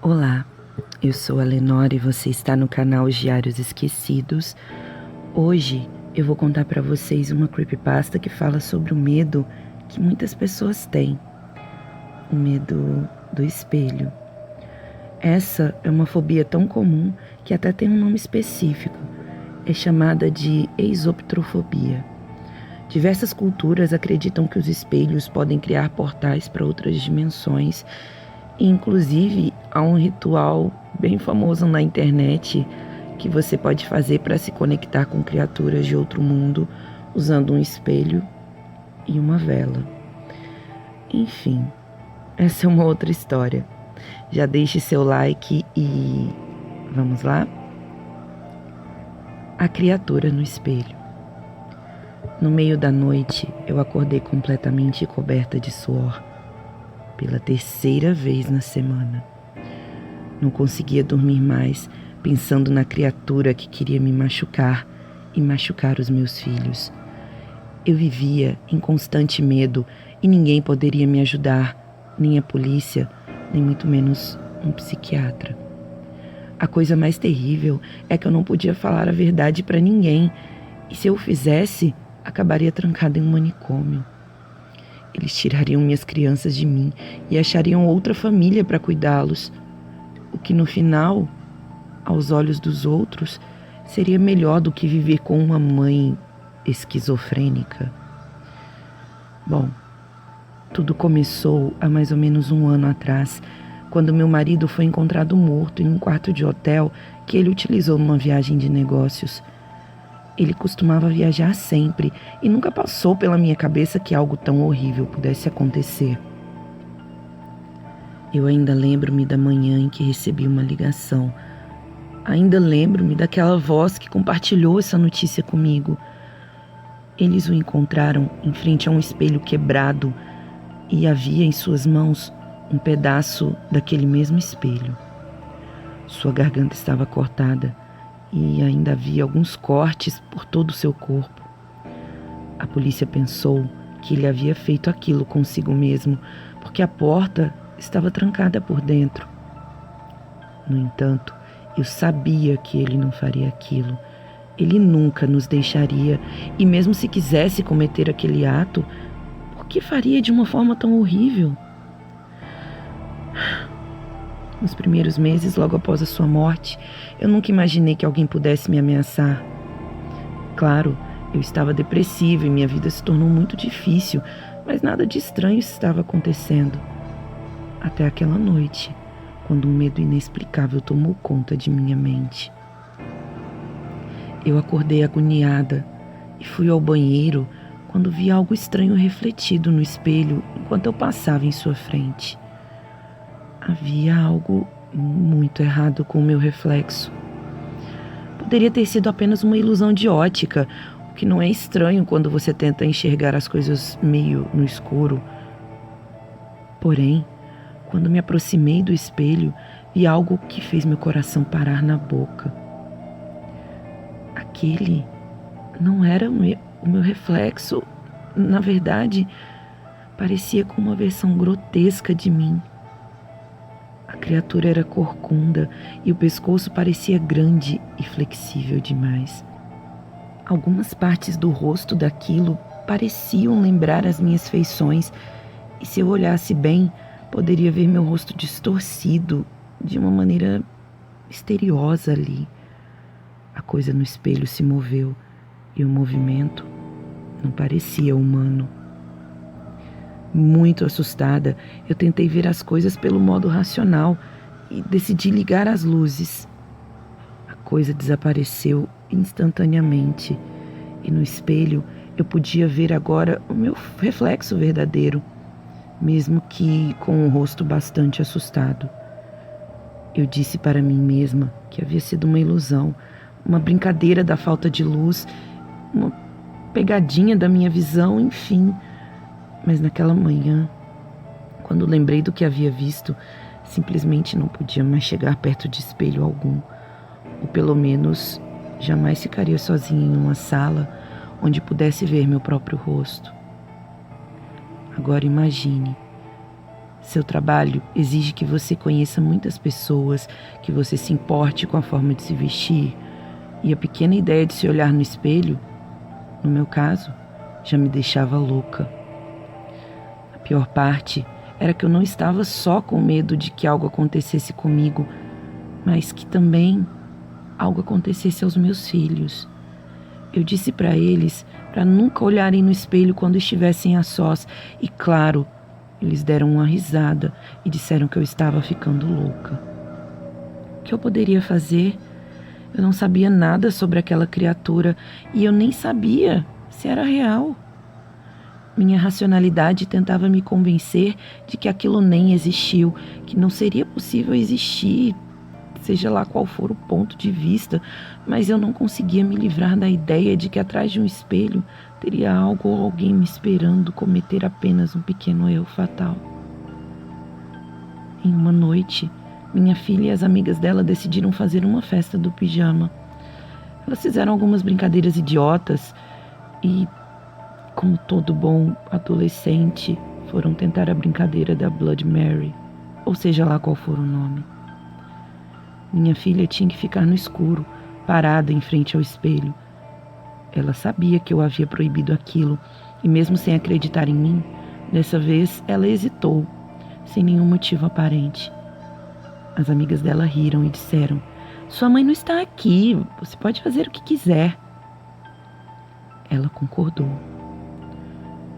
Olá, eu sou a Lenore e você está no canal Diários Esquecidos. Hoje eu vou contar para vocês uma creepypasta que fala sobre o medo que muitas pessoas têm, o medo do espelho. Essa é uma fobia tão comum que até tem um nome específico, é chamada de exoptrofobia. Diversas culturas acreditam que os espelhos podem criar portais para outras dimensões. Inclusive, há um ritual bem famoso na internet que você pode fazer para se conectar com criaturas de outro mundo usando um espelho e uma vela. Enfim, essa é uma outra história. Já deixe seu like e vamos lá? A criatura no espelho. No meio da noite, eu acordei completamente coberta de suor. Pela terceira vez na semana. Não conseguia dormir mais, pensando na criatura que queria me machucar e machucar os meus filhos. Eu vivia em constante medo e ninguém poderia me ajudar, nem a polícia, nem muito menos um psiquiatra. A coisa mais terrível é que eu não podia falar a verdade para ninguém, e se eu o fizesse, acabaria trancada em um manicômio. Eles tirariam minhas crianças de mim e achariam outra família para cuidá-los, o que no final, aos olhos dos outros, seria melhor do que viver com uma mãe esquizofrênica. Bom, tudo começou há mais ou menos um ano atrás, quando meu marido foi encontrado morto em um quarto de hotel que ele utilizou numa viagem de negócios. Ele costumava viajar sempre e nunca passou pela minha cabeça que algo tão horrível pudesse acontecer. Eu ainda lembro-me da manhã em que recebi uma ligação. Ainda lembro-me daquela voz que compartilhou essa notícia comigo. Eles o encontraram em frente a um espelho quebrado e havia em suas mãos um pedaço daquele mesmo espelho. Sua garganta estava cortada e ainda havia alguns cortes por todo o seu corpo. A polícia pensou que ele havia feito aquilo consigo mesmo, porque a porta estava trancada por dentro. No entanto, eu sabia que ele não faria aquilo. Ele nunca nos deixaria, e mesmo se quisesse cometer aquele ato, por que faria de uma forma tão horrível? Nos primeiros meses, logo após a sua morte, eu nunca imaginei que alguém pudesse me ameaçar. Claro, eu estava depressiva e minha vida se tornou muito difícil, mas nada de estranho estava acontecendo. Até aquela noite, quando um medo inexplicável tomou conta de minha mente. Eu acordei agoniada e fui ao banheiro quando vi algo estranho refletido no espelho enquanto eu passava em sua frente. Havia algo muito errado com o meu reflexo. Poderia ter sido apenas uma ilusão de ótica, o que não é estranho quando você tenta enxergar as coisas meio no escuro. Porém, quando me aproximei do espelho, vi algo que fez meu coração parar na boca. Aquele não era o meu reflexo. Na verdade, parecia com uma versão grotesca de mim. A criatura era corcunda e o pescoço parecia grande e flexível demais. Algumas partes do rosto daquilo pareciam lembrar as minhas feições, e se eu olhasse bem, poderia ver meu rosto distorcido de uma maneira misteriosa ali. A coisa no espelho se moveu e o movimento não parecia humano. Muito assustada, eu tentei ver as coisas pelo modo racional e decidi ligar as luzes. A coisa desapareceu instantaneamente e no espelho eu podia ver agora o meu reflexo verdadeiro, mesmo que com um rosto bastante assustado. Eu disse para mim mesma que havia sido uma ilusão, uma brincadeira da falta de luz, uma pegadinha da minha visão, enfim. Mas naquela manhã, quando lembrei do que havia visto, simplesmente não podia mais chegar perto de espelho algum. Ou pelo menos, jamais ficaria sozinha em uma sala onde pudesse ver meu próprio rosto. Agora imagine, Seu trabalho exige que você conheça muitas pessoas, que você se importe com a forma de se vestir, e a pequena ideia de se olhar no espelho, no meu caso, já me deixava louca. A pior parte era que eu não estava só com medo de que algo acontecesse comigo, mas que também algo acontecesse aos meus filhos. Eu disse para eles para nunca olharem no espelho quando estivessem a sós, e claro, eles deram uma risada e disseram que eu estava ficando louca. O que eu poderia fazer? Eu não sabia nada sobre aquela criatura e eu nem sabia se era real. Minha racionalidade tentava me convencer de que aquilo nem existiu, que não seria possível existir, seja lá qual for o ponto de vista, mas eu não conseguia me livrar da ideia de que atrás de um espelho teria algo ou alguém me esperando cometer apenas um pequeno erro fatal. Em uma noite, minha filha e as amigas dela decidiram fazer uma festa do pijama. Elas fizeram algumas brincadeiras idiotas e, como todo bom adolescente, foram tentar a brincadeira da Blood Mary, ou seja lá qual for o nome. Minha filha tinha que ficar no escuro, parada em frente ao espelho. Ela sabia que eu havia proibido aquilo, e mesmo sem acreditar em mim, dessa vez ela hesitou, sem nenhum motivo aparente. As amigas dela riram e disseram: "Sua mãe não está aqui, você pode fazer o que quiser." Ela concordou.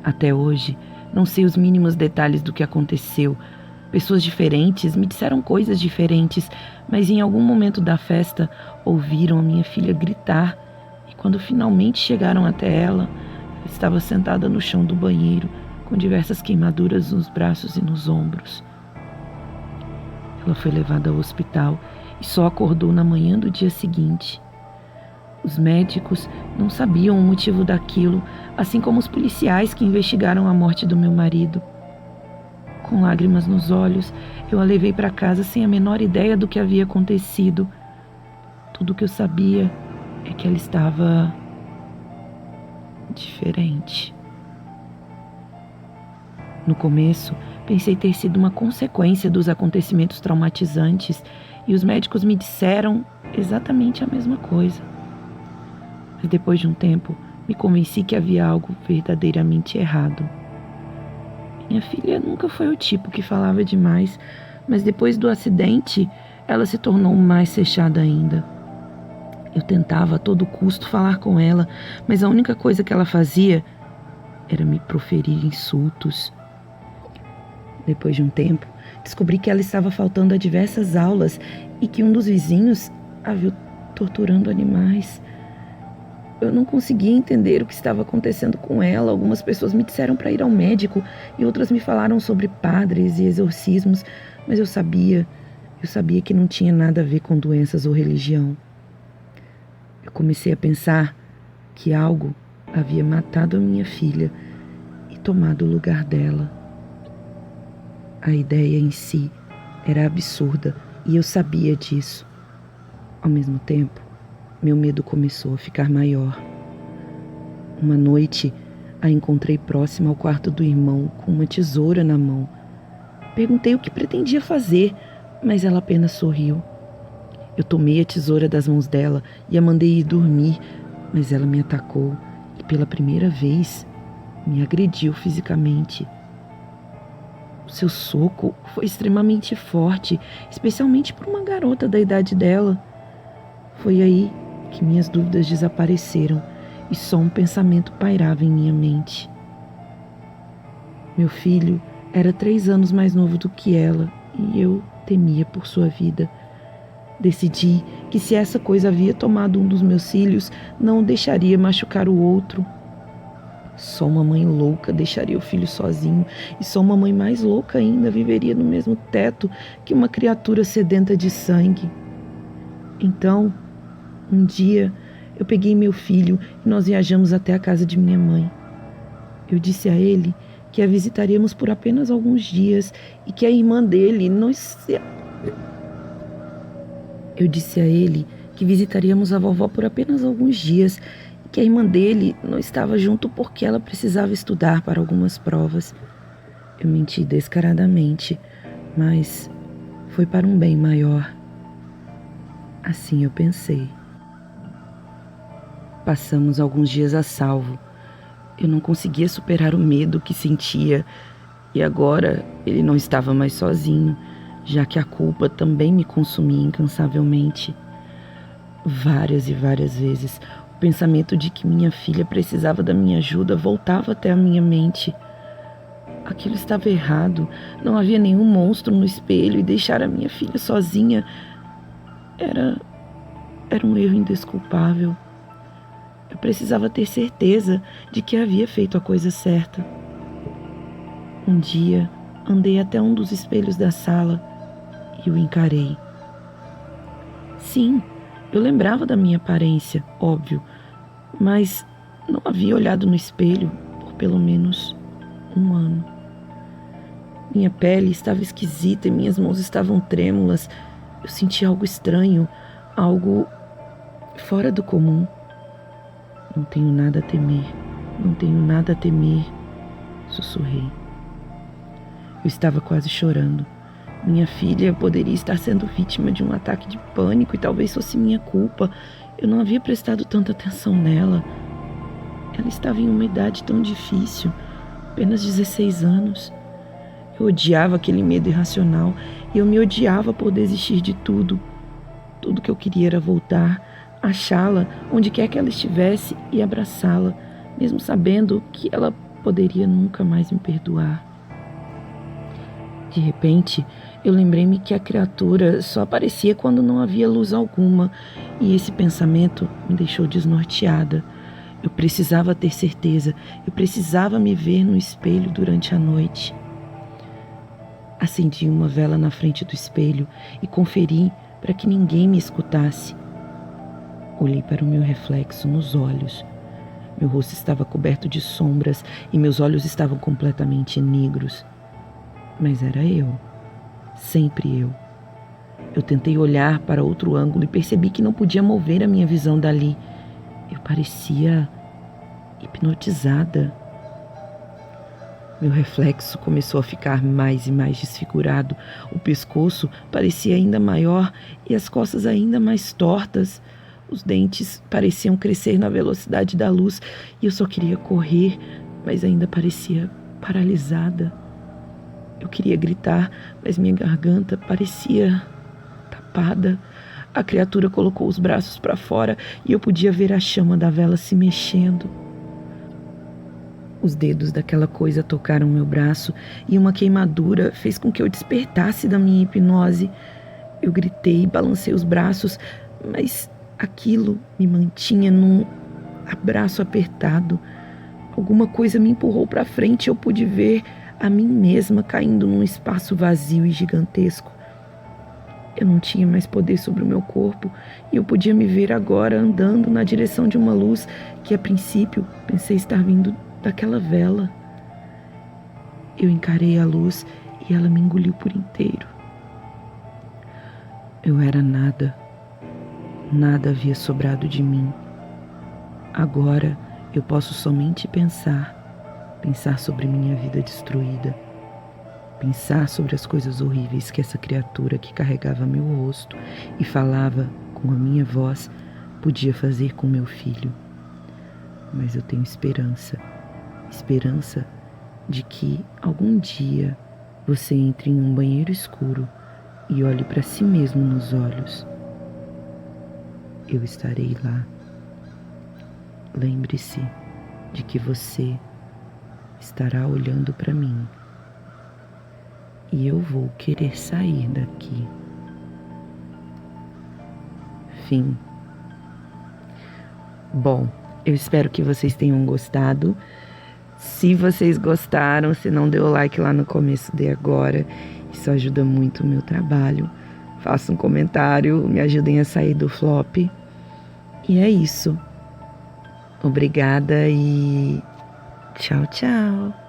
Até hoje, não sei os mínimos detalhes do que aconteceu. Pessoas diferentes me disseram coisas diferentes, mas em algum momento da festa ouviram a minha filha gritar, e quando finalmente chegaram até ela estava sentada no chão do banheiro, com diversas queimaduras nos braços e nos ombros. Ela foi levada ao hospital e só acordou na manhã do dia seguinte. Os médicos não sabiam o motivo daquilo, assim como os policiais que investigaram a morte do meu marido. Com lágrimas nos olhos, eu a levei para casa sem a menor ideia do que havia acontecido. Tudo o que eu sabia é que ela estava diferente. No começo, pensei ter sido uma consequência dos acontecimentos traumatizantes, e os médicos me disseram exatamente a mesma coisa. Mas depois de um tempo, me convenci que havia algo verdadeiramente errado. Minha filha nunca foi o tipo que falava demais, mas depois do acidente, ela se tornou mais fechada ainda. Eu tentava a todo custo falar com ela, mas a única coisa que ela fazia era me proferir insultos. Depois de um tempo, descobri que ela estava faltando a diversas aulas e que um dos vizinhos a viu torturando animais. Eu não conseguia entender o que estava acontecendo com ela. Algumas pessoas me disseram para ir ao médico e outras me falaram sobre padres e exorcismos, mas eu sabia que não tinha nada a ver com doenças ou religião. Eu comecei a pensar que algo havia matado a minha filha e tomado o lugar dela. A ideia em si era absurda e eu sabia disso. Ao mesmo tempo, meu medo começou a ficar maior. Uma noite, a encontrei próxima ao quarto do irmão, com uma tesoura na mão. Perguntei o que pretendia fazer, mas ela apenas sorriu. Eu tomei a tesoura das mãos dela e a mandei ir dormir, mas ela me atacou e, pela primeira vez, me agrediu fisicamente. O seu soco foi extremamente forte, especialmente para uma garota da idade dela. Foi aí que minhas dúvidas desapareceram e só um pensamento pairava em minha mente. Meu filho era 3 anos mais novo do que ela e eu temia por sua vida. Decidi que se essa coisa havia tomado um dos meus filhos, não o deixaria machucar o outro. Só uma mãe louca deixaria o filho sozinho, e só uma mãe mais louca ainda viveria no mesmo teto que uma criatura sedenta de sangue. Então, um dia, eu peguei meu filho e nós viajamos até a casa de minha mãe. Eu disse a ele que a visitaríamos por apenas alguns dias e que a irmã dele não... Eu disse a ele que visitaríamos a vovó por apenas alguns dias e que a irmã dele não estava junto porque ela precisava estudar para algumas provas. Eu menti descaradamente, mas foi para um bem maior. Assim eu pensei. Passamos alguns dias a salvo. Eu não conseguia superar o medo que sentia, e agora ele não estava mais sozinho, já que a culpa também me consumia incansavelmente. Várias e várias vezes, o pensamento de que minha filha precisava da minha ajuda voltava até a minha mente. Aquilo estava errado, não havia nenhum monstro no espelho, e deixar a minha filha sozinha era um erro indesculpável. Eu precisava ter certeza de que havia feito a coisa certa. Um dia, andei até um dos espelhos da sala e o encarei. Sim, eu lembrava da minha aparência, óbvio, mas não havia olhado no espelho por pelo menos um ano. Minha pele estava esquisita e minhas mãos estavam trêmulas. Eu sentia algo estranho, algo fora do comum. Não tenho nada a temer, não tenho nada a temer, sussurrei. Eu estava quase chorando. Minha filha poderia estar sendo vítima de um ataque de pânico e talvez fosse minha culpa. Eu não havia prestado tanta atenção nela. Ela estava em uma idade tão difícil, apenas 16 anos. Eu odiava aquele medo irracional e eu me odiava por desistir de tudo. Tudo que eu queria era voltar, achá-la onde quer que ela estivesse e abraçá-la, mesmo sabendo que ela poderia nunca mais me perdoar. De repente, eu lembrei-me que a criatura só aparecia quando não havia luz alguma, e esse pensamento me deixou desnorteada. Eu precisava ter certeza, eu precisava me ver no espelho durante a noite. Acendi uma vela na frente do espelho e conferi para que ninguém me escutasse. Olhei para o meu reflexo nos olhos. Meu rosto estava coberto de sombras e meus olhos estavam completamente negros. Mas era eu. Sempre eu. Eu tentei olhar para outro ângulo e percebi que não podia mover a minha visão dali. Eu parecia hipnotizada. Meu reflexo começou a ficar mais e mais desfigurado. O pescoço parecia ainda maior e as costas ainda mais tortas. Os dentes pareciam crescer na velocidade da luz e eu só queria correr, mas ainda parecia paralisada. Eu queria gritar, mas minha garganta parecia tapada. A criatura colocou os braços para fora e eu podia ver a chama da vela se mexendo. Os dedos daquela coisa tocaram meu braço e uma queimadura fez com que eu despertasse da minha hipnose. Eu gritei e balancei os braços, mas aquilo me mantinha num abraço apertado. Alguma coisa me empurrou para frente e eu pude ver a mim mesma caindo num espaço vazio e gigantesco. Eu não tinha mais poder sobre o meu corpo e eu podia me ver agora andando na direção de uma luz que a princípio pensei estar vindo daquela vela. Eu encarei a luz e ela me engoliu por inteiro. Eu era nada. Nada havia sobrado de mim. Agora eu posso somente pensar sobre minha vida destruída, pensar sobre as coisas horríveis que essa criatura que carregava meu rosto e falava com a minha voz podia fazer com meu filho. Mas eu tenho esperança de que algum dia você entre em um banheiro escuro e olhe para si mesmo nos olhos. Eu estarei lá. Lembre-se de que você estará olhando para mim e eu vou querer sair daqui. Fim. Bom, eu espero que vocês tenham gostado. Se vocês gostaram, se não deu like lá no começo, dê agora. Isso ajuda muito o meu trabalho. Faça um comentário, me ajudem a sair do flop. E é isso. Obrigada e tchau, tchau.